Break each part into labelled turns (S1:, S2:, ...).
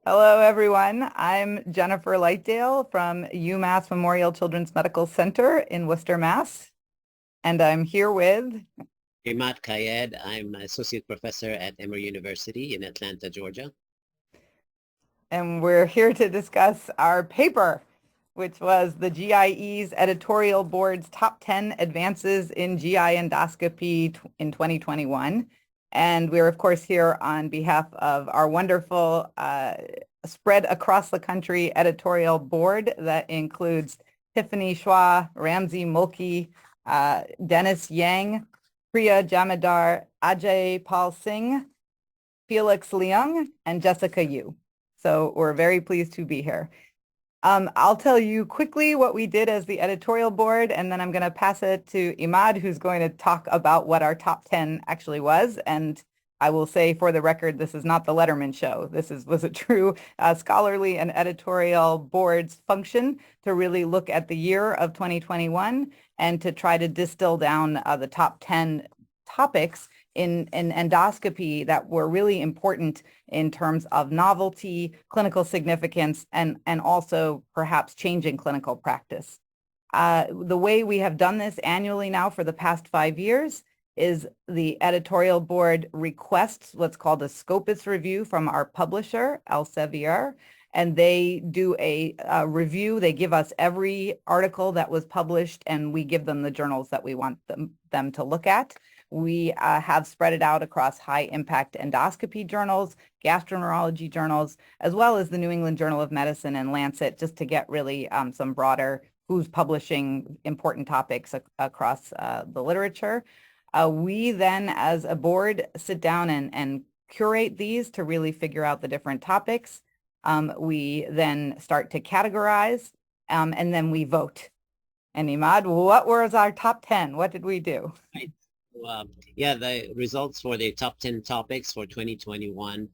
S1: Hello, everyone. I'm Jennifer Lightdale from UMass Memorial Children's Medical Center in Worcester, Mass. And I'm here with
S2: Emad Qayed. I'm an associate professor at Emory University in Atlanta, Georgia.
S1: and we're here to discuss our paper, which was the GIE's Editorial Board's Top 10 Advances in GI Endoscopy in 2021. And we're, of course, here on behalf of our wonderful spread across the country editorial board that includes Tiffany Schwa, Ramsey Mulkey, Dennis Yang, Priya Jamadar, Ajay Pal Singh, Felix Leung, and Jessica Yu. So we're very pleased to be here. I'll tell you quickly what we did as the editorial board, and then I'm going to pass it to Emad, who's going to talk about what our top 10 actually was. And I will say for the record, this is not the Letterman show. This was a true scholarly and editorial board's function to really look at the year of 2021 and to try to distill down the top 10 topics in endoscopy that were really important in terms of novelty, clinical significance, and also perhaps changing clinical practice. The way we have done this annually now for the past 5 years is the editorial board requests what's called a Scopus review from our publisher, Elsevier, and they do a review. They give us every article that was published, and we give them the journals that we want them to look at. We have spread it out across high-impact endoscopy journals, gastroenterology journals, as well as the New England Journal of Medicine and Lancet, just to get really some broader who's publishing important topics across the literature. We then, as a board, sit down and curate these to really figure out the different topics. We then start to categorize, and then we vote. And Emad, what was our top 10? What did we do?
S2: Right. Yeah, the results for the top 10 topics for 2021.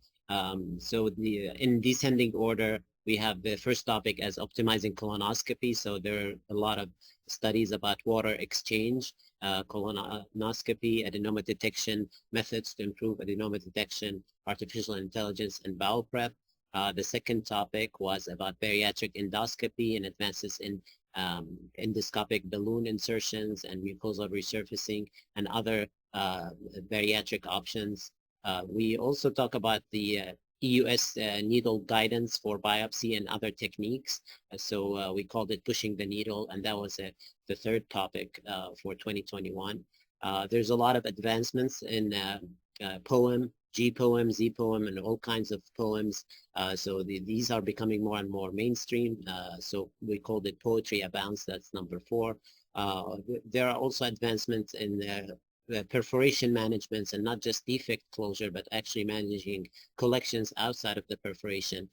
S2: So in descending order, we have the first topic as optimizing colonoscopy. So there are a lot of studies about water exchange, colonoscopy, adenoma detection, methods to improve adenoma detection, artificial intelligence, and bowel prep. The second topic was about bariatric endoscopy and advances in endoscopic balloon insertions and mucosal resurfacing and other bariatric options. We also talk about the EUS needle guidance for biopsy and other techniques. So we called it pushing the needle, and that was the third topic for 2021. There's a lot of advancements in poem, G poem, Z poem, and all kinds of poems. So these are becoming more and more mainstream. So we called it Poetry Abounds. That's number 4. There are also advancements in perforation managements, and not just defect closure, but actually managing collections outside of the perforation.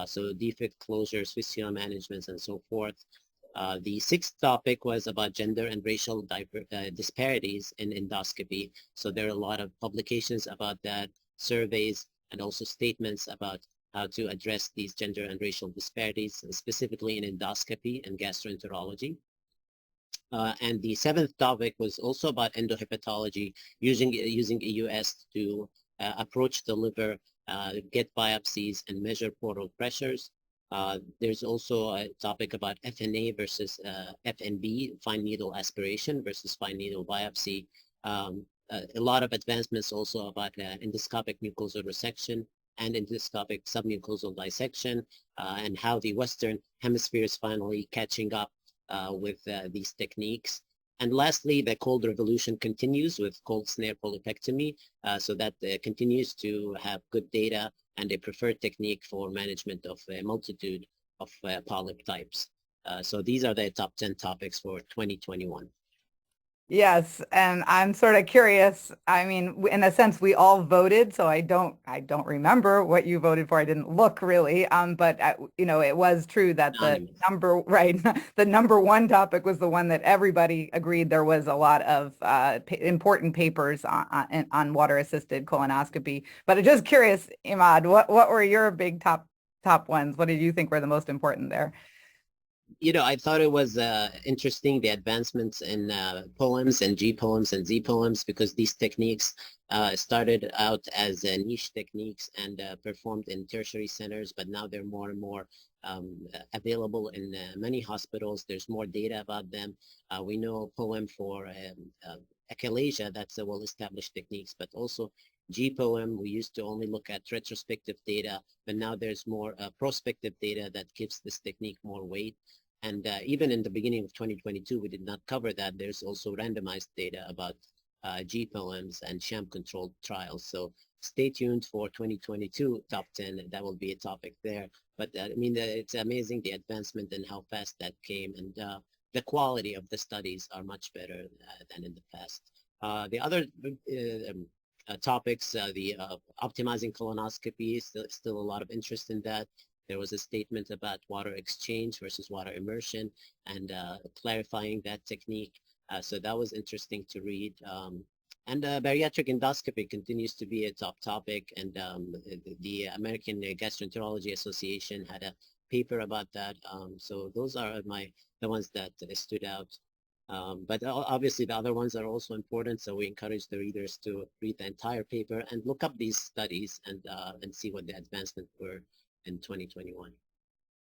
S2: So defect closures, fistula managements, and so forth. The sixth topic was about gender and racial disparities in endoscopy. So there are a lot of publications about that, surveys, and also statements about how to address these gender and racial disparities, specifically in endoscopy and gastroenterology. And the seventh topic was also about endohepatology, using EUS to approach the liver, get biopsies, and measure portal pressures. There's also a topic about FNA versus FNB, fine needle aspiration versus fine needle biopsy. A lot of advancements also about endoscopic mucosal resection and endoscopic submucosal dissection, and how the Western Hemisphere is finally catching up with these techniques. And lastly, the cold revolution continues with cold snare polypectomy, so that continues to have good data and a preferred technique for management of a multitude of polyp types. So these are the top 10 topics for 2021.
S1: Yes, and I'm sort of curious. I mean, in a sense, we all voted, so I don't remember what you voted for. I didn't look really, but you know, it was true that the the number one topic was the one that everybody agreed there was a lot of important papers on water-assisted colonoscopy. But I'm just curious, Emad, what were your big top ones? What did you think were the most important there?
S2: I thought it was interesting, the advancements in poems and G poems and Z poems, because these techniques started out as niche techniques and performed in tertiary centers, but now they're more and more available in many hospitals. There's more data about them. We know poem for achalasia, that's a well-established techniques, but also G poem, we used to only look at retrospective data, but now there's more prospective data that gives this technique more weight. And even in the beginning of 2022, we did not cover that. There's also randomized data about G poems and sham-controlled trials. So stay tuned for 2022 top 10. That will be a topic there. But I mean, it's amazing the advancement and how fast that came, and the quality of the studies are much better than in the past. The other topics, the optimizing colonoscopy, still a lot of interest in that. There was a statement about water exchange versus water immersion, and clarifying that technique. So that was interesting to read. And bariatric endoscopy continues to be a top topic, and the American Gastroenterology Association had a paper about that. So those are the ones that stood out. But obviously the other ones are also important, so we encourage the readers to read the entire paper and look up these studies and see what the advancements were in 2021.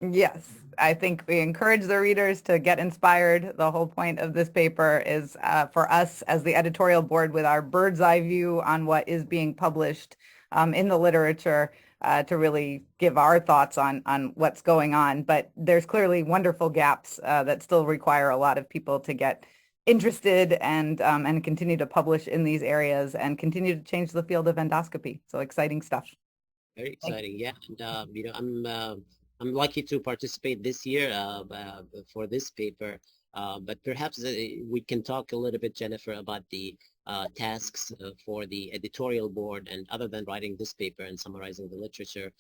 S1: Yes, I think we encourage the readers to get inspired. The whole point of this paper is for us as the editorial board with our bird's eye view on what is being published in the literature to really give our thoughts on what's going on. But there's clearly wonderful gaps that still require a lot of people to get interested and continue to publish in these areas and continue to change the field of endoscopy. So exciting stuff.
S2: Very exciting, yeah. And I'm lucky to participate this year for this paper. But perhaps we can talk a little bit, Jennifer, about the tasks for the editorial board, and other than writing this paper and summarizing the literature,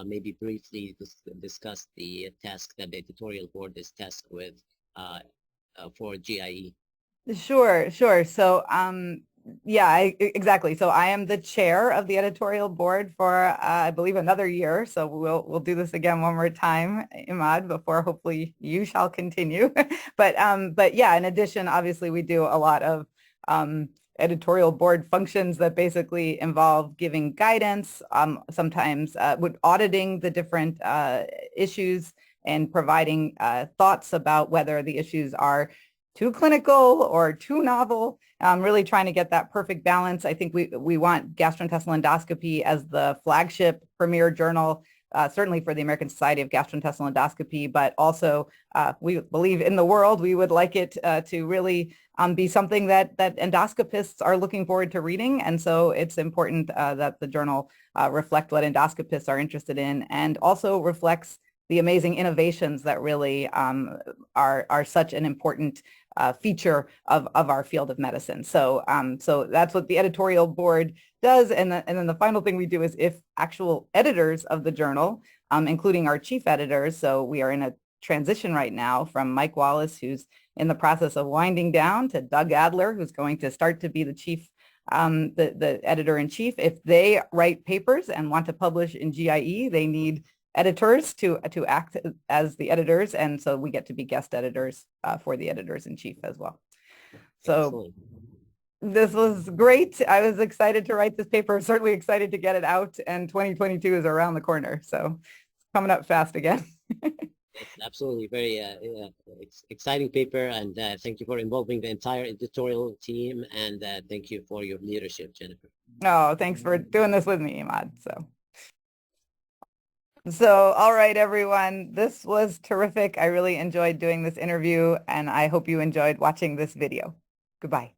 S2: maybe briefly discuss the task that the editorial board is tasked with for GIE.
S1: Sure, sure. So, yeah, exactly. So I am the chair of the editorial board for, I believe, another year. So we'll do this again one more time, Emad, before hopefully you shall continue. But yeah, in addition, obviously, we do a lot of editorial board functions that basically involve giving guidance, sometimes with auditing the different issues and providing thoughts about whether the issues are too clinical or too novel, really trying to get that perfect balance. I think we want gastrointestinal endoscopy as the flagship premier journal, certainly for the American Society of Gastrointestinal Endoscopy, but also we believe in the world. We would like it to really be something that endoscopists are looking forward to reading. And so it's important that the journal reflect what endoscopists are interested in, and also reflects the amazing innovations that really are such an important feature of our field of medicine. So so that's what the editorial board does. And then the final thing we do is if actual editors of the journal, including our chief editors, so we are in a transition right now from Mike Wallace, who's in the process of winding down, to Doug Adler, who's going to start to be the chief, the editor-in-chief. If they write papers and want to publish in GIE, they need editors to act as the editors, and so we get to be guest editors for the editors-in-chief as well. So excellent. This was great. I was excited to write this paper, certainly excited to get it out, and 2022 is around the corner, so it's coming up fast again.
S2: It's absolutely very exciting paper, and thank you for involving the entire editorial team, and thank you for your leadership, Jennifer.
S1: Oh, thanks for doing this with me, Emad. So, all right, everyone, this was terrific. I really enjoyed doing this interview, and I hope you enjoyed watching this video. Goodbye.